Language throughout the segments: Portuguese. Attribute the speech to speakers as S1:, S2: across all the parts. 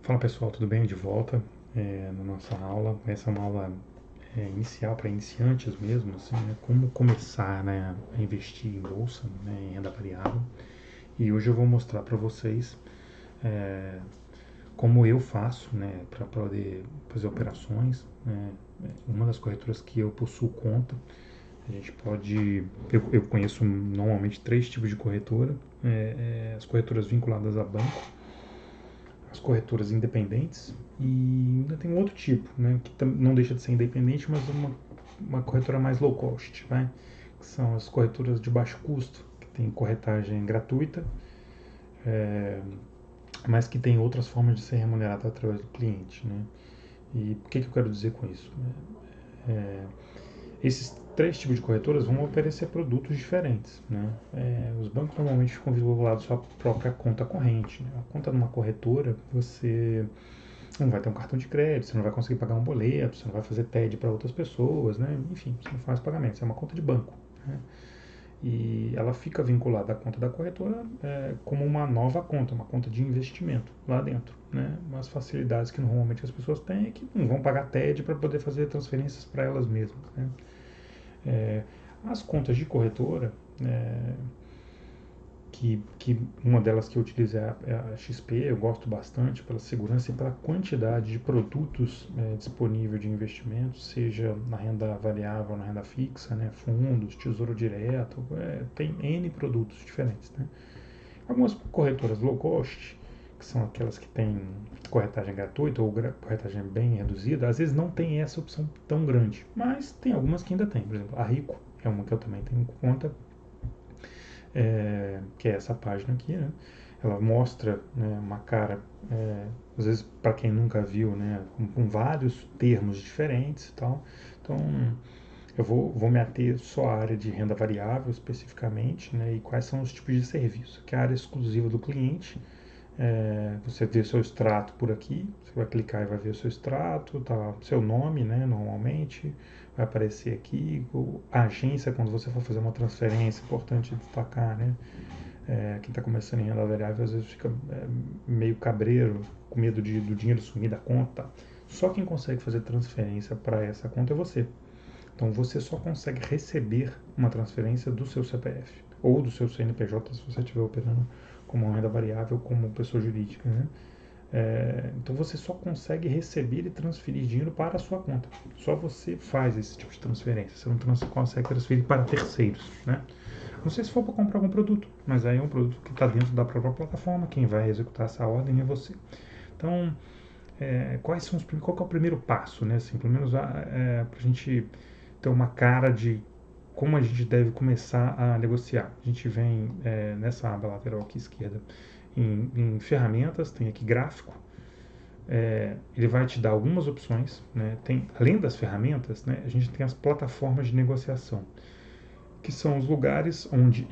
S1: Fala pessoal, tudo bem? De volta na nossa aula. Essa é uma aula inicial para iniciantes mesmo, assim, né? Como começar, né, a investir em bolsa, né, em renda variável. E hoje eu vou mostrar para vocês é, como eu faço, né, para poder fazer operações. Né? Uma das corretoras que eu possuo conta, a gente pode. Eu conheço normalmente três tipos de corretora: as corretoras vinculadas a banco, as corretoras independentes e ainda tem um outro tipo, né, que não deixa de ser independente, mas uma corretora mais low cost, né, que são as corretoras de baixo custo, que tem corretagem gratuita, é, mas que tem outras formas de ser remunerado através do cliente. Né. E o que eu quero dizer com isso? É, esses três tipos de corretoras vão oferecer produtos diferentes. Né? Os bancos normalmente ficam vinculados à sua própria conta corrente. Né? A conta de uma corretora, você não vai ter um cartão de crédito, você não vai conseguir pagar um boleto, você não vai fazer TED para outras pessoas, né? Enfim, você não faz pagamentos, é uma conta de banco. Né? E ela fica vinculada à conta da corretora como uma nova conta, uma conta de investimento lá dentro. Né? Umas facilidades que normalmente as pessoas têm é que não vão pagar TED para poder fazer transferências para elas mesmas. Né? As contas de corretora, que uma delas que eu utilizo é a XP, eu gosto bastante pela segurança e pela quantidade de produtos disponível de investimento, seja na renda variável, na renda fixa, né, fundos, tesouro direto, tem N produtos diferentes. Né? Algumas corretoras low cost, que são aquelas que têm corretagem gratuita ou corretagem bem reduzida, às vezes não tem essa opção tão grande, mas tem algumas que ainda tem. Por exemplo, a Rico é uma que eu também tenho conta, que é essa página aqui, né? Ela mostra, né, uma cara, às vezes para quem nunca viu, né, com vários termos diferentes e tal. Então, eu vou me ater só à área de renda variável especificamente, né, e quais são os tipos de serviço, que é a área exclusiva do cliente. Você vê seu extrato por aqui, você vai clicar e vai ver o seu extrato, tá, seu nome, né, normalmente, vai aparecer aqui, a agência, quando você for fazer uma transferência, importante destacar, né, quem está começando em renda variável às vezes fica meio cabreiro, com medo do dinheiro sumir da conta. Só quem consegue fazer transferência para essa conta é você. Então você só consegue receber uma transferência do seu CPF ou do seu CNPJ se você estiver operando como uma renda variável, como pessoa jurídica. Né? Então você só consegue receber e transferir dinheiro para a sua conta. Só você faz esse tipo de transferência. Você não consegue transferir para terceiros. Né? Não sei se for para comprar algum produto, mas aí é um produto que está dentro da própria plataforma. Quem vai executar essa ordem é você. Então, qual é o primeiro passo, né? Assim, pelo menos para a gente ter uma cara de como a gente deve começar a negociar. A gente vem nessa aba lateral aqui esquerda em ferramentas, tem aqui gráfico. Ele vai te dar algumas opções. Né? Além das ferramentas, né, a gente tem as plataformas de negociação, que são os lugares onde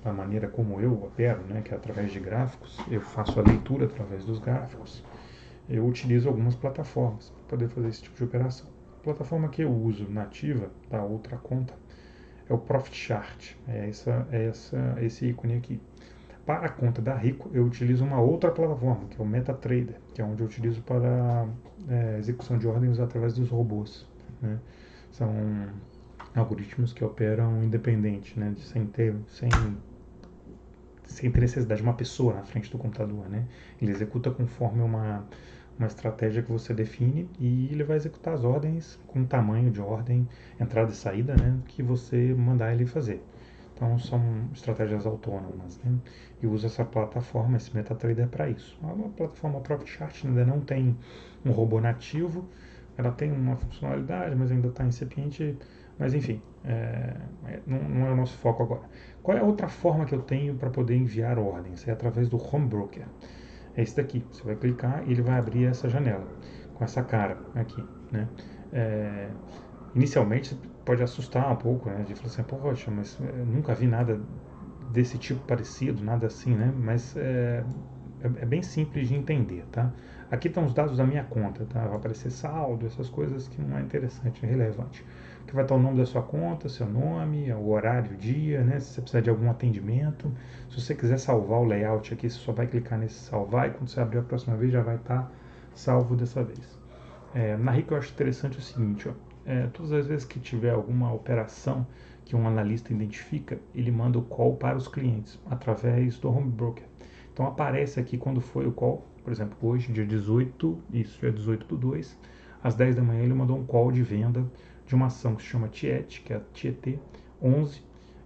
S1: a maneira como eu opero, né, que é através de gráficos, eu faço a leitura através dos gráficos, eu utilizo algumas plataformas para poder fazer esse tipo de operação. A plataforma que eu uso nativa da outra conta é o Profit Chart, esse ícone aqui. Para a conta da Rico, eu utilizo uma outra plataforma, que é o MetaTrader, que é onde eu utilizo para execução de ordens através dos robôs. Né? São algoritmos que operam independente, né? Sem ter necessidade de uma pessoa na frente do computador. Né? Ele executa conforme uma estratégia que você define e ele vai executar as ordens com o tamanho de ordem, entrada e saída, né, que você mandar ele fazer. Então são estratégias autônomas. Né? E usa essa plataforma, esse MetaTrader para isso. A plataforma ProfitChart ainda não tem um robô nativo, ela tem uma funcionalidade, mas ainda está incipiente. Mas enfim, não é o nosso foco agora. Qual é a outra forma que eu tenho para poder enviar ordens? É através do Home Broker. É esse daqui. Você vai clicar e ele vai abrir essa janela com essa cara aqui, né? Inicialmente pode assustar um pouco, né? De falar assim, poxa, mas nunca vi nada desse tipo parecido, nada assim, né? Mas é bem simples de entender, tá? Aqui estão os dados da minha conta, tá? Vai aparecer saldo, essas coisas que não é interessante, é relevante. Aqui vai estar o nome da sua conta, seu nome, o horário, o dia, né? Se você precisar de algum atendimento. Se você quiser salvar o layout aqui, você só vai clicar nesse salvar e quando você abrir a próxima vez já vai estar salvo dessa vez. Na RIC eu acho interessante o seguinte, ó, todas as vezes que tiver alguma operação que um analista identifica, ele manda o call para os clientes através do home broker. Então aparece aqui quando foi o call, por exemplo, hoje, dia 18, isso, dia 18/2, às 10 da manhã ele mandou um call de venda de uma ação que se chama TIET, que é a TIET 11,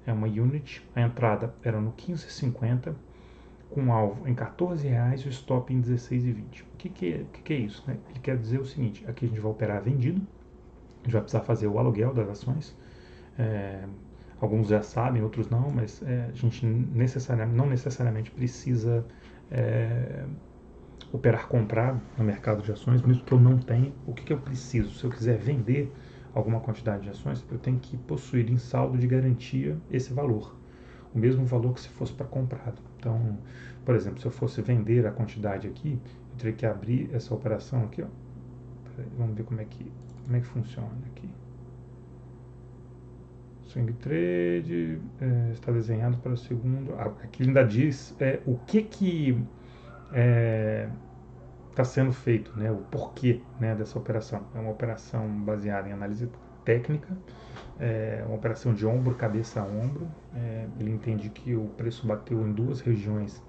S1: é uma unit, a entrada era no 15,50, com um alvo em R$14 e o stop em R$16,20. O que é isso? Né? Ele quer dizer o seguinte, aqui a gente vai operar vendido, a gente vai precisar fazer o aluguel das ações, alguns já sabem, outros não, mas a gente não necessariamente precisa operar comprado no mercado de ações, mesmo que eu não tenha. O que eu preciso? Se eu quiser vender alguma quantidade de ações, eu tenho que possuir em saldo de garantia esse valor, o mesmo valor que se fosse para comprado. Então, por exemplo, se eu fosse vender a quantidade aqui, eu teria que abrir essa operação aqui, ó. Vamos ver como é que funciona aqui. Swing Trade está desenhado para o segundo. Aqui ainda diz o que está sendo feito, né, o porquê, né, dessa operação. É uma operação baseada em análise técnica, uma operação de ombro, cabeça a ombro. Ele entende que o preço bateu em duas regiões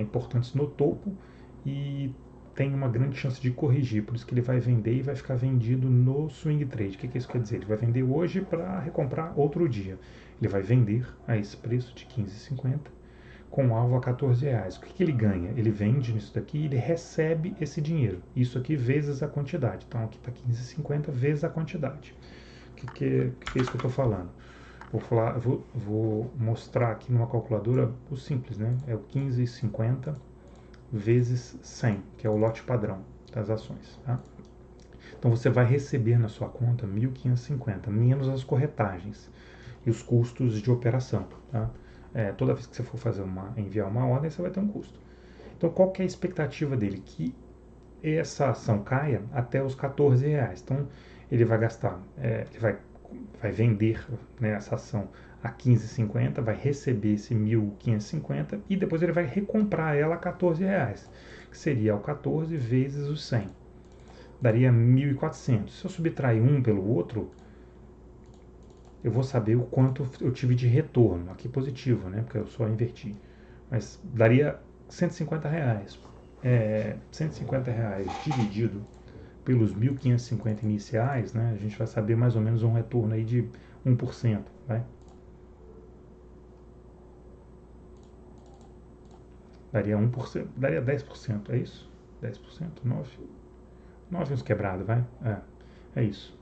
S1: importantes no topo e tem uma grande chance de corrigir, por isso que ele vai vender e vai ficar vendido no swing trade. O que isso quer dizer? Ele vai vender hoje para recomprar outro dia. Ele vai vender a esse preço de 15,50 com alvo a R$14. O que ele ganha? Ele vende nisso daqui e ele recebe esse dinheiro. Isso aqui vezes a quantidade. Então aqui está 15,50 vezes a quantidade. O que é isso que eu estou falando? Vou mostrar aqui numa calculadora o simples, né? É o 15,50 vezes 100, que é o lote padrão das ações. Tá? Então você vai receber na sua conta 1.550, menos as corretagens e os custos de operação. Tá? Toda vez que você for enviar uma ordem, você vai ter um custo. Então qual que é a expectativa dele? Que essa ação caia até os R$14. Então ele vai gastar, ele vai vender, né, essa ação a 15,50, vai receber esse 1.550 e depois ele vai recomprar ela a R$14, que seria o 14 vezes os 100. Daria 1.400. Se eu subtrair um pelo outro, eu vou saber o quanto eu tive de retorno. Aqui positivo, né, porque eu só inverti. Mas daria R$150. R$150 dividido pelos 1.550 iniciais, né, a gente vai saber mais ou menos um retorno aí de 1%. Vai? Daria 1%, daria 10%, é isso? 10%? 9%? 9 uns quebrados, vai? É isso,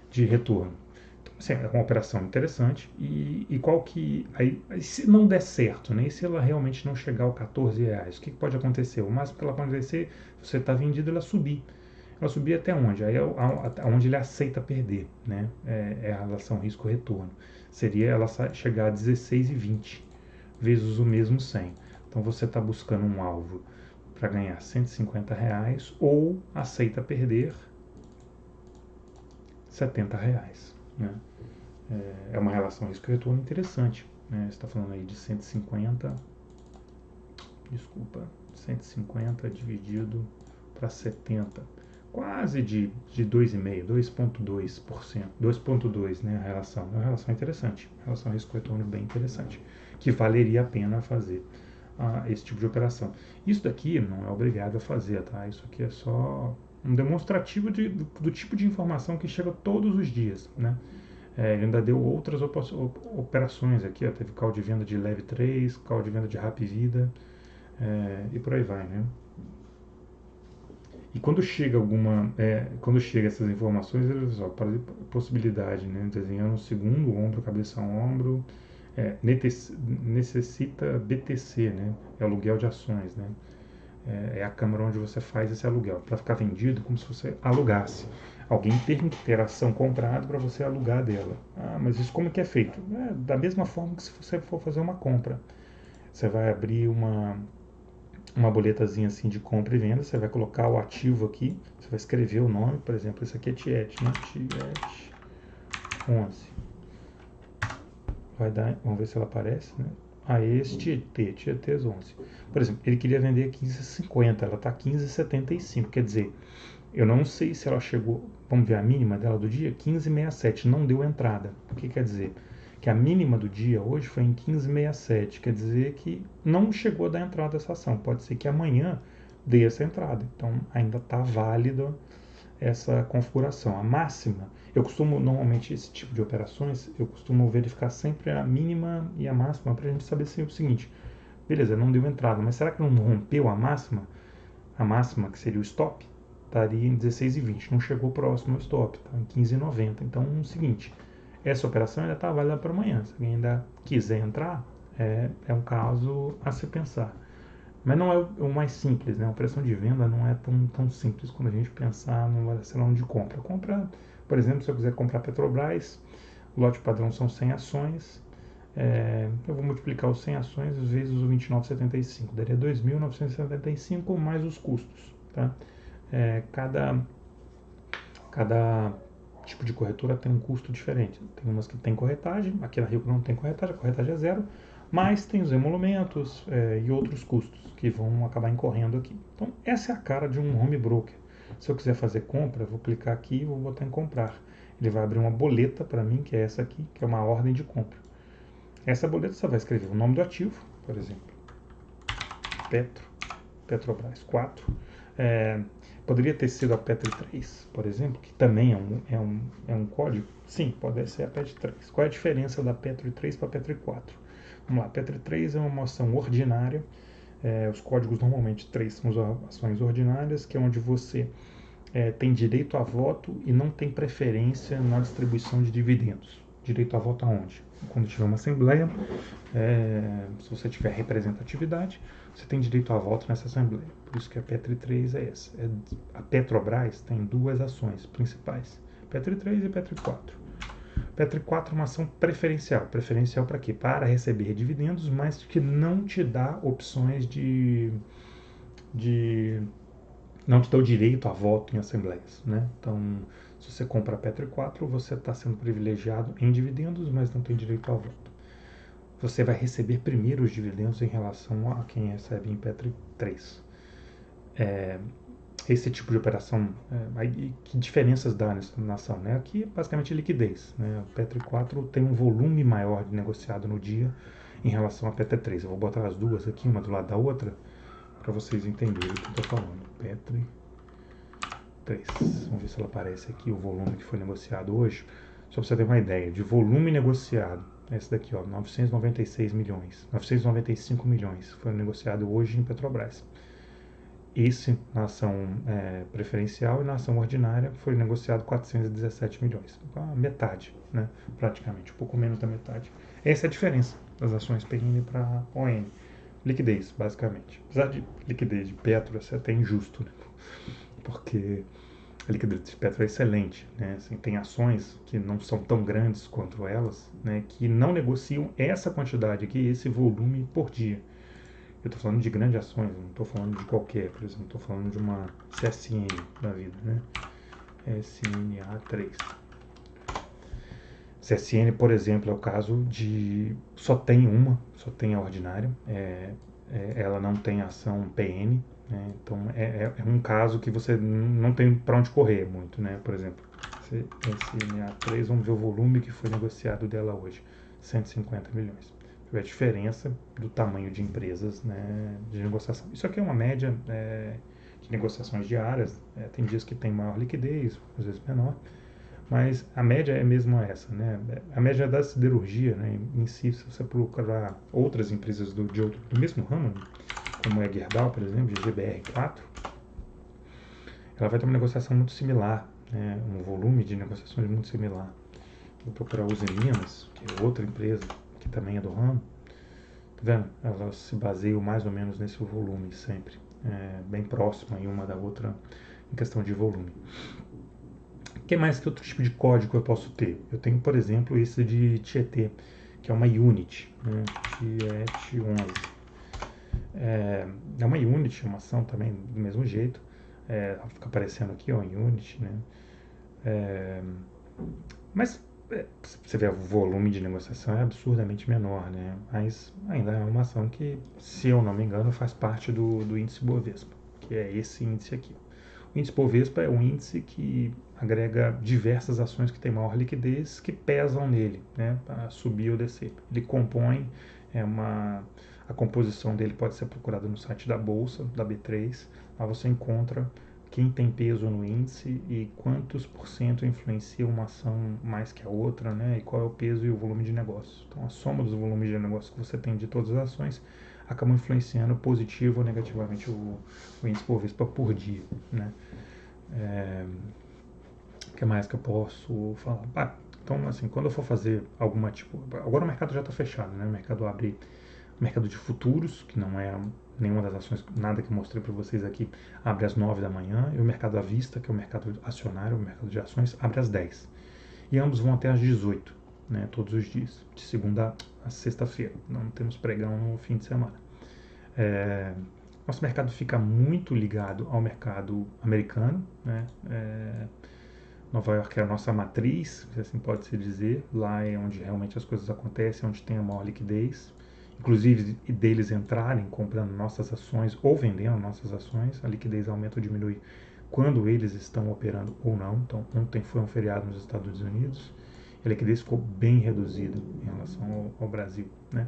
S1: de retorno. Então, assim, é uma operação interessante e qual que... Aí, se não der certo, né? E se ela realmente não chegar ao R$14, o que pode acontecer? O máximo que ela pode acontecer, você está vendido, ela subir. Ela subir até onde? Aí é onde ele aceita perder, né? É a relação risco-retorno. Seria ela chegar a 16,20 vezes o mesmo 100. Então você está buscando um alvo para ganhar R$150 ou aceita perder R$70. Né? É uma relação risco-retorno interessante. Né? Você está falando aí de 150, 150 dividido para 70. Quase de 2,5%, 2,2%, 2,2%, né, a relação. É uma relação interessante, relação risco-retorno bem interessante, que valeria a pena fazer esse tipo de operação. Isso daqui não é obrigado a fazer, tá? Isso aqui é só um demonstrativo do tipo de informação que chega todos os dias, né? Ele ainda deu outras operações aqui, ó, teve call de venda de Leve 3, call de venda de Rap Vida, e por aí vai, né? E quando chega essas informações, eles para possibilidade, né, desenhando um segundo ombro, cabeça a ombro, necessita BTC, né, é aluguel de ações, né, é a câmara onde você faz esse aluguel, para ficar vendido como se você alugasse. Alguém tem que ter a ação comprada para você alugar dela. Mas isso como que é feito? Da mesma forma que se você for fazer uma compra. Você vai abrir uma boletazinha assim de compra e venda, você vai colocar o ativo aqui, você vai escrever o nome, por exemplo, esse aqui é TIET, né? TIET 11. Vai dar, vamos ver se ela aparece, né? a este Tietês 11. Por exemplo, ele queria vender a 15,50, ela está 15,75, quer dizer, eu não sei se ela chegou, vamos ver a mínima dela do dia, 15,67, não deu entrada. O que quer dizer? Que a mínima do dia hoje foi em 15,67, quer dizer que não chegou a dar entrada essa ação. Pode ser que amanhã dê essa entrada. Então ainda está válida essa configuração. A máxima, eu costumo, normalmente esse tipo de operações, eu costumo verificar sempre a mínima e a máxima para a gente saber se é o seguinte, beleza, não deu entrada, mas será que não rompeu a máxima? A máxima, que seria o stop, estaria em 16,20, não chegou próximo ao stop, está em 15,90. Então é o seguinte, essa operação ainda está válida para amanhã. Se alguém ainda quiser entrar, é um caso a se pensar. Mas não é o mais simples, né? A operação de venda não é tão simples quando a gente pensar numa variação de compra. Compra, por exemplo, se eu quiser comprar Petrobras, o lote padrão são 100 ações, eu vou multiplicar os 100 ações vezes os 29,75, daria 2.975 mais os custos. Tá? Cada tipo de corretora tem um custo diferente. Tem umas que tem corretagem, aqui na Rio não tem corretagem, a corretagem é zero, mas tem os emolumentos e outros custos que vão acabar incorrendo aqui. Então, essa é a cara de um home broker. Se eu quiser fazer compra, eu vou clicar aqui e vou botar em comprar. Ele vai abrir uma boleta para mim, que é essa aqui, que é uma ordem de compra. Essa boleta você vai escrever o nome do ativo, por exemplo, Petrobras 4. Poderia ter sido a Petri 3, por exemplo, que também é um código. Sim, pode ser a Petri 3. Qual é a diferença da Petri 3 para a Petri 4? Vamos lá, a Petri 3 é uma ação ordinária. Os códigos normalmente 3 são as ações ordinárias, que é onde você tem direito a voto e não tem preferência na distribuição de dividendos. Direito a voto aonde? Quando tiver uma assembleia, se você tiver representatividade, você tem direito a voto nessa assembleia. Por isso que a Petri 3 é essa. A Petrobras tem duas ações principais, Petri 3 e Petri 4. Petri 4 é uma ação preferencial. Preferencial para quê? Para receber dividendos, mas que não te dá opções de não te dá o direito a voto em assembleias, né? Então, se você compra a Petri 4, você está sendo privilegiado em dividendos, mas não tem direito a voto. Você vai receber primeiro os dividendos em relação a quem recebe em Petri 3. Esse tipo de operação, que diferenças dá na ação? Né? Aqui, basicamente, liquidez. Né? A Petri 4 tem um volume maior de negociado no dia em relação à Petri 3. Eu vou botar as duas aqui, uma do lado da outra, para vocês entenderem o que eu estou falando. Petri 3. Vamos ver se ela aparece aqui, o volume que foi negociado hoje. Só para você ter uma ideia, de volume negociado, esse daqui, ó, 996 milhões, 995 milhões foi negociado hoje em Petrobras. Esse na ação preferencial e na ação ordinária foi negociado 417 milhões. A metade, né? Praticamente, um pouco menos da metade. Essa é a diferença das ações PN para ON. Liquidez, basicamente. Apesar de liquidez de Petro é até injusto, né? Porque a liquidez de Petro é excelente, né? Assim, tem ações que não são tão grandes quanto elas, né? Que não negociam essa quantidade aqui, esse volume por dia. Eu estou falando de grandes ações, não estou falando de qualquer, por exemplo, estou falando de uma CSN da vida, né? SNA3. CSN, por exemplo, é o caso de só tem a ordinária, ela não tem ação PN, né? Então é um caso que você não tem para onde correr muito, né? Por exemplo, SNA3, vamos ver o volume que foi negociado dela hoje, 150 milhões. A diferença do tamanho de empresas, né, de negociação. Isso aqui é uma média de negociações diárias. Tem dias que tem maior liquidez, às vezes menor, mas a média é mesmo essa, né? A média da siderurgia, né, em si, se você procurar outras empresas do mesmo ramo, como a Gerdau, por exemplo, de GBR4, ela vai ter uma negociação muito similar, né, um volume de negociações muito similar. Vou procurar Usiminas, que é outra empresa que também é do ramo, tá vendo? Elas se baseiam mais ou menos nesse volume sempre, bem próxima em uma da outra em questão de volume. Que outro tipo de código eu posso ter? Eu tenho, por exemplo, esse de Tietê, que é uma unit, né? Tiet 11. É uma unit, uma ação também do mesmo jeito, fica aparecendo aqui, ó, em unit, né? Mas você vê o volume de negociação é absurdamente menor, né? Mas ainda é uma ação que, se eu não me engano, faz parte do índice Bovespa, que é esse índice aqui. O índice Bovespa é um índice que agrega diversas ações que têm maior liquidez que pesam nele, né, para subir ou descer. Ele compõe a composição dele pode ser procurada no site da bolsa, da B3. Lá você encontra quem tem peso no índice e quantos por cento influencia uma ação mais que a outra, né, e qual é o peso e o volume de negócio. Então a soma dos volumes de negócio que você tem de todas as ações acabam influenciando positivo ou negativamente o índice Bovespa por dia, né. O que mais que eu posso falar? Então, assim, quando eu for fazer alguma tipo... Agora o mercado já está fechado, né? O mercado abre... O mercado de futuros, que não é nenhuma das ações, nada que eu mostrei para vocês aqui, abre às 9 da manhã. E o mercado à vista, que é o mercado acionário, o mercado de ações, abre às 10. E ambos vão até às 18, né? Todos os dias, de segunda a sexta-feira. Não temos pregão no fim de semana. Nosso mercado fica muito ligado ao mercado americano, né? Nova York é a nossa matriz, se assim pode se dizer. Lá é onde realmente as coisas acontecem, onde tem a maior liquidez. Inclusive deles entrarem comprando nossas ações ou vendendo nossas ações, a liquidez aumenta ou diminui quando eles estão operando ou não. Então, ontem foi um feriado nos Estados Unidos, a liquidez ficou bem reduzida em relação ao Brasil, né?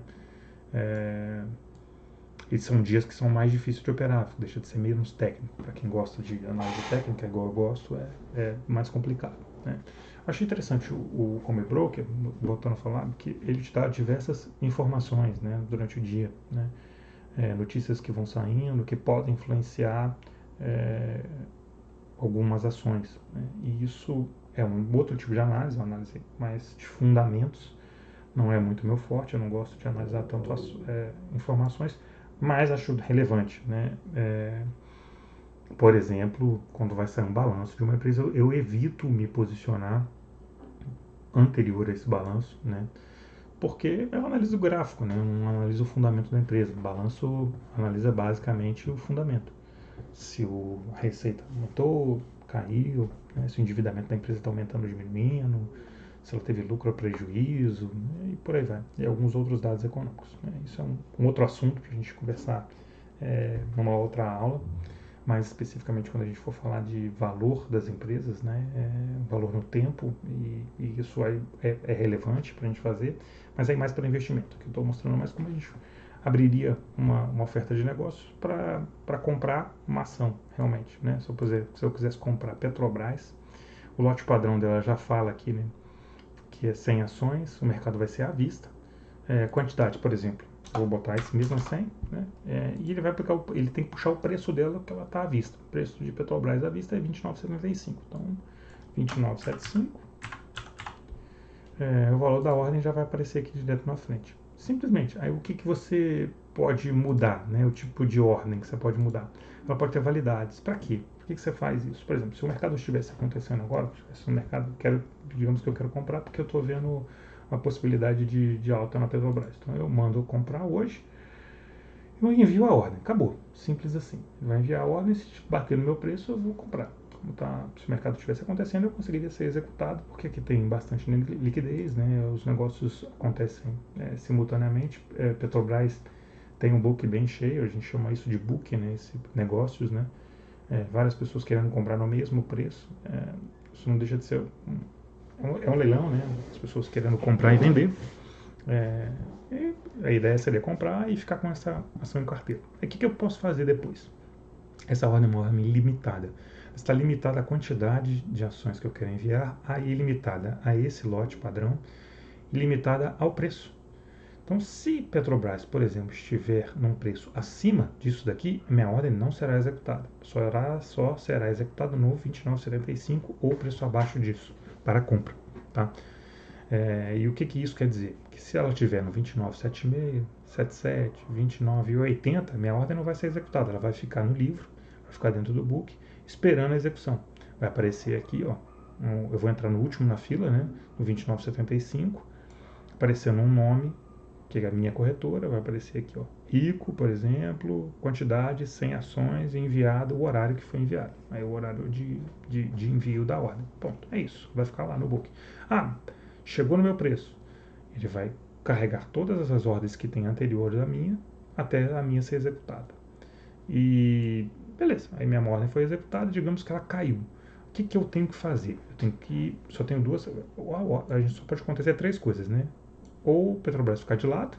S1: E são dias que são mais difíceis de operar, deixa de ser menos técnico. Para quem gosta de análise técnica, igual eu gosto, é mais complicado, né? Achei interessante o Home Broker, voltando a falar, que ele te dá diversas informações, né, durante o dia, né? Notícias que vão saindo, que podem influenciar algumas ações, né? E isso é um outro tipo de análise, uma análise mais de fundamentos. Não é muito meu forte, eu não gosto de analisar tanto as informações, mas acho relevante, né? Por exemplo, quando vai sair um balanço de uma empresa, eu evito me posicionar anterior a esse balanço, né? Porque eu analiso o gráfico, né? Eu não analiso o fundamento da empresa. O balanço analisa basicamente o fundamento. Se a receita aumentou, caiu, né? Se o endividamento da empresa está aumentando ou diminuindo, se ela teve lucro ou prejuízo, né? E por aí vai. E alguns outros dados econômicos, né? Isso é um outro assunto para a gente conversar numa outra aula, mais especificamente quando a gente for falar de valor das empresas, né? Valor no tempo, e isso aí é relevante para a gente fazer, mas aí mais para investimento, que eu estou mostrando mais como a gente abriria uma oferta de negócio para comprar uma ação, realmente, né? Se eu quisesse comprar Petrobras, o lote padrão dela já fala aqui, né, que é 100 ações, o mercado vai ser à vista. Quantidade, por exemplo, eu vou botar esse mesmo 100, né, e ele vai pegar, ele tem que puxar o preço dela, que ela está à vista. O preço de Petrobras à vista é 29,75. Então, 29,75, o valor da ordem já vai aparecer aqui de dentro na frente. Simplesmente, aí o que você pode mudar, né, o tipo de ordem que você pode mudar? Ela pode ter validades. Para quê? Por que você faz isso? Por exemplo, se o mercado estivesse acontecendo agora, se o mercado, digamos que eu quero comprar porque eu estou vendo uma possibilidade de alta na Petrobras. Então eu mando comprar hoje, eu envio a ordem. Acabou. Simples assim. Ele vai enviar a ordem, se bater no meu preço, eu vou comprar. Se o mercado estivesse acontecendo, eu conseguiria ser executado, porque aqui tem bastante liquidez, né? Os negócios acontecem simultaneamente. Petrobras tem um book bem cheio, a gente chama isso de book, né? Esse negócios, né? Várias pessoas querendo comprar no mesmo preço. Isso não deixa de ser um leilão, né? As pessoas querendo comprar e vender. E a ideia seria comprar e ficar com essa ação em carteira. O que eu posso fazer depois? Essa ordem é uma ordem limitada. Está limitada a quantidade de ações que eu quero enviar, aí limitada a esse lote padrão e limitada ao preço. Então, se Petrobras, por exemplo, estiver num preço acima disso daqui, minha ordem não será executada. Só será executada no 29,75 ou preço abaixo disso, para compra. Tá? E o que isso quer dizer? Que se ela estiver no 29,76, 77, 29,80, minha ordem não vai ser executada. Ela vai ficar no livro, vai ficar dentro do book, esperando a execução. Vai aparecer aqui, ó, eu vou entrar no último na fila, né, no 29,75, aparecendo um nome, que é a minha corretora, vai aparecer aqui, ó, Rico, por exemplo, quantidade, 100 ações, enviado, o horário que foi enviado. Aí o horário de envio da ordem. Ponto, é isso, vai ficar lá no book. chegou no meu preço, ele vai carregar todas as ordens que tem anteriores à minha, até a minha ser executada. E beleza, aí minha ordem foi executada, digamos que ela caiu. O que, que eu tenho que fazer? Eu tenho que. Só tenho duas. A gente só pode acontecer três coisas, né? Ou o Petrobras ficar de lado,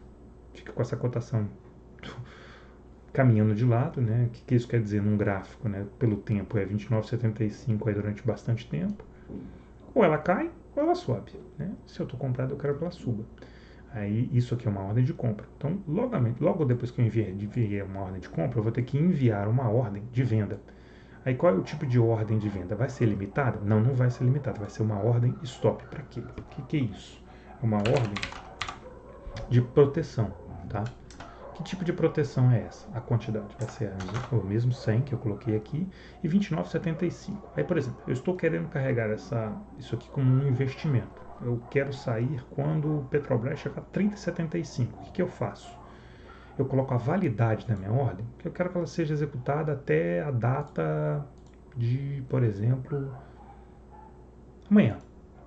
S1: fica com essa cotação caminhando de lado, né? O que, que isso quer dizer num gráfico, né? Pelo tempo, é 29,75 aí durante bastante tempo. Ou ela cai, ou ela sobe, né? Se eu estou comprado, eu quero que ela suba. Aí isso aqui é uma ordem de compra. Então, logo depois que eu enviei uma ordem de compra, eu vou ter que enviar uma ordem de venda. Aí qual é o tipo de ordem de venda? Vai ser limitada? Não, não vai ser limitada. Vai ser uma ordem stop. Para quê? O que é isso? É uma ordem de proteção, tá? Que tipo de proteção é essa? A quantidade vai ser o mesmo 100 que eu coloquei aqui e 29,75. Aí, por exemplo, eu estou querendo carregar isso aqui como um investimento. Eu quero sair quando o Petrobras chegar a 30,75. O que eu faço? Eu coloco a validade da minha ordem, que eu quero que ela seja executada até a data de, por exemplo, amanhã,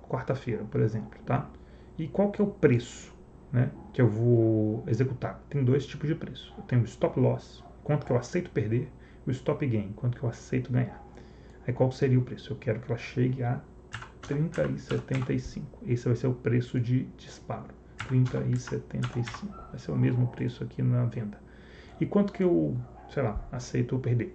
S1: quarta-feira, por exemplo, tá? E qual que é o preço, né, que eu vou executar? Tem dois tipos de preço. Eu tenho o stop loss, quanto que eu aceito perder, e o stop gain, quanto que eu aceito ganhar. Aí qual seria o preço? Eu quero que ela chegue a 30,75. Esse vai ser o preço de disparo. 30,75. Vai ser o mesmo preço aqui na venda. E quanto que eu, sei lá, aceito perder?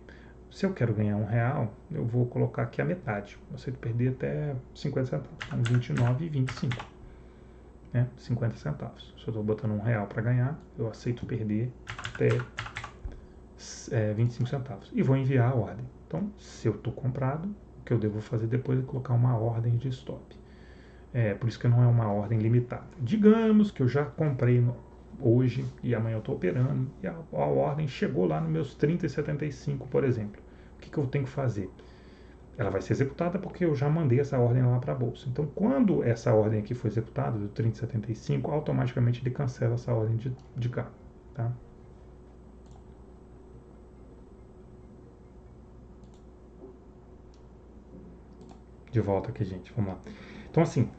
S1: Se eu quero ganhar R$1, eu vou colocar aqui a metade. Eu aceito perder até 50 centavos. Então, 29,25. Né? 50 centavos. Se eu estou botando R$1 para ganhar, eu aceito perder até 25 centavos. E vou enviar a ordem. Então, se eu estou comprado, o que eu devo fazer depois é colocar uma ordem de stop. Por isso que não é uma ordem limitada. Digamos que eu já comprei hoje e amanhã eu estou operando e a ordem chegou lá nos meus 30,75, por exemplo. O que eu tenho que fazer? Ela vai ser executada porque eu já mandei essa ordem lá para a bolsa. Então, quando essa ordem aqui for executada, do 30,75, automaticamente ele cancela essa ordem de cá. Tá? De volta aqui, gente. Vamos lá. Então, assim,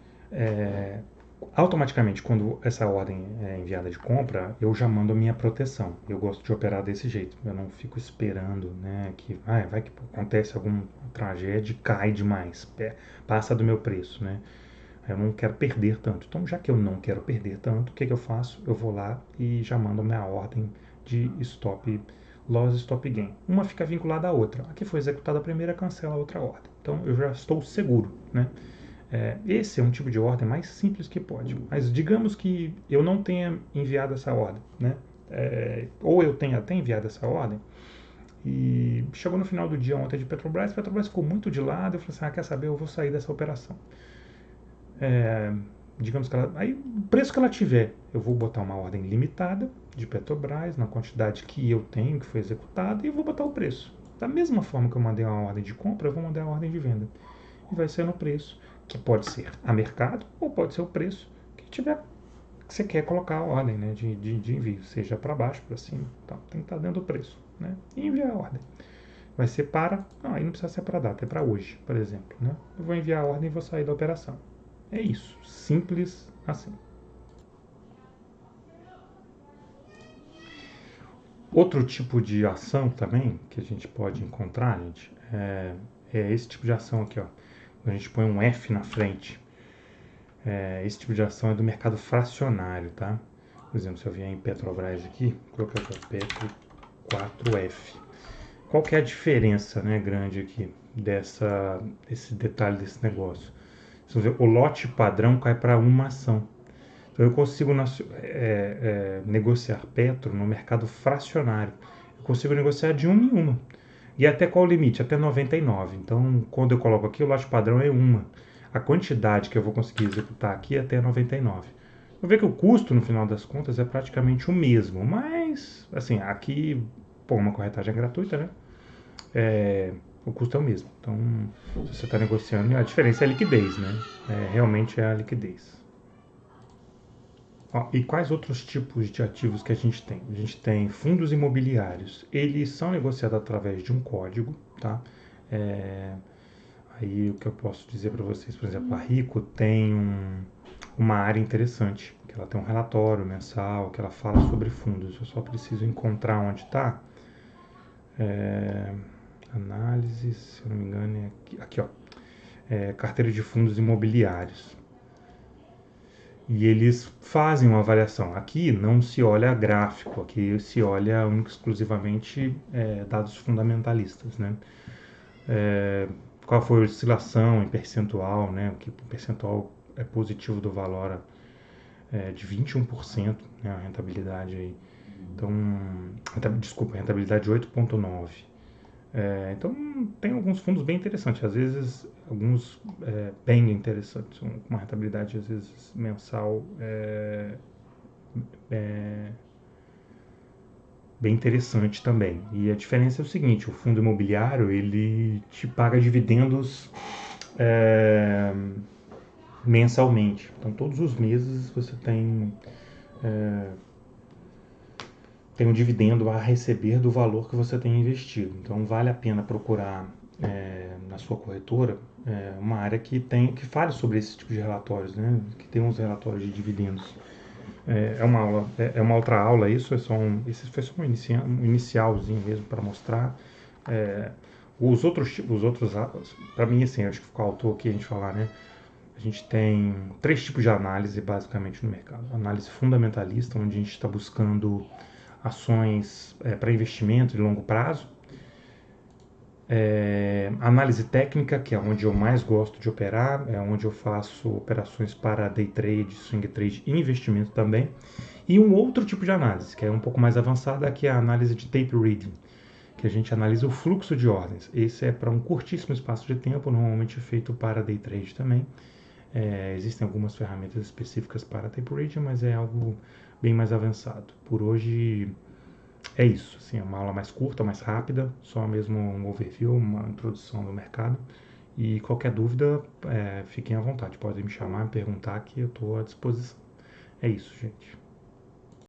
S1: automaticamente, quando essa ordem é enviada de compra, eu já mando a minha proteção. Eu gosto de operar desse jeito. Eu não fico esperando, né, que vai que acontece alguma tragédia, cai demais, passa do meu preço, né? Eu não quero perder tanto. Então, já que eu não quero perder tanto, o que eu faço? Eu vou lá e já mando a minha ordem de stop loss, stop gain. Uma fica vinculada à outra. A que foi executada a primeira cancela a outra ordem. Então, eu já estou seguro, né? Esse é um tipo de ordem mais simples que pode. Mas digamos que eu não tenha enviado essa ordem, né? Ou eu tenha até enviado essa ordem e chegou no final do dia ontem de Petrobras, a Petrobras ficou muito de lado, eu falei assim, quer saber, eu vou sair dessa operação. Digamos que aí o preço que ela tiver, eu vou botar uma ordem limitada de Petrobras, na quantidade que eu tenho, que foi executada, e eu vou botar o preço. Da mesma forma que eu mandei uma ordem de compra, eu vou mandar uma ordem de venda. E vai ser no preço, que pode ser a mercado, ou pode ser o preço que você quer colocar a ordem, né, de envio, seja para baixo, para cima, tá? Tem que estar dentro do preço, né? E enviar a ordem. Vai ser aí não precisa ser para data, é para hoje, por exemplo, né? Eu vou enviar a ordem e vou sair da operação. É isso, simples assim. Outro tipo de ação também que a gente pode encontrar, gente, é esse tipo de ação aqui, ó. A gente põe um F na frente. Esse tipo de ação é do mercado fracionário, tá? Por exemplo, se eu vier em Petrobras aqui, vou colocar aqui, Petro 4F. Qual que é a diferença, né, grande aqui desse detalhe desse negócio? Você vê, o lote padrão cai para uma ação. Então eu consigo negociar Petro no mercado fracionário. Eu consigo negociar de uma em uma. E até qual o limite? Até 99. Então, quando eu coloco aqui, o lote padrão é uma. A quantidade que eu vou conseguir executar aqui é até 99. Eu vejo que o custo, no final das contas, é praticamente o mesmo. Mas, assim, aqui, uma corretagem é gratuita, né? O custo é o mesmo. Então, se você está negociando, a diferença é a liquidez, né? Realmente é a liquidez. E quais outros tipos de ativos que a gente tem? A gente tem fundos imobiliários. Eles são negociados através de um código, tá? Aí o que eu posso dizer para vocês, por exemplo, a Rico tem uma área interessante, que ela tem um relatório mensal, que ela fala sobre fundos. Eu só preciso encontrar onde está. Análise, se eu não me engano, é aqui ó. Carteira de fundos imobiliários. E eles fazem uma avaliação. Aqui não se olha gráfico, aqui se olha exclusivamente dados fundamentalistas, né? Qual foi a oscilação em percentual, né? O que o percentual é positivo do valor de 21%, né? A rentabilidade aí. Então, desculpa, rentabilidade de 8,9%. Então, tem alguns fundos bem interessantes, às vezes alguns bem interessantes, com uma rentabilidade às vezes mensal bem interessante também. E a diferença é o seguinte, o fundo imobiliário ele te paga dividendos é, mensalmente. Então, todos os meses você tem um dividendo a receber do valor que você tem investido. Então, vale a pena procurar na sua corretora uma área que fale sobre esse tipo de relatórios, né? Que tem uns relatórios de dividendos. É uma outra aula isso, esse foi só um inicialzinho mesmo para mostrar. Os outros para mim assim, acho que faltou aqui a gente falar, né? A gente tem 3 tipos de análise basicamente no mercado. Análise fundamentalista, onde a gente está buscando ações para investimento de longo prazo. Análise técnica, que é onde eu mais gosto de operar, é onde eu faço operações para day trade, swing trade e investimento também. E um outro tipo de análise, que é um pouco mais avançada, que é a análise de tape reading, que a gente analisa o fluxo de ordens. Esse é para um curtíssimo espaço de tempo, normalmente feito para day trade também. Existem algumas ferramentas específicas para tape reading, mas é algo bem mais avançado. Por hoje é isso, assim, é uma aula mais curta, mais rápida, só mesmo um overview, uma introdução do mercado. E qualquer dúvida, fiquem à vontade, podem me chamar, me perguntar que eu estou à disposição. É isso, gente.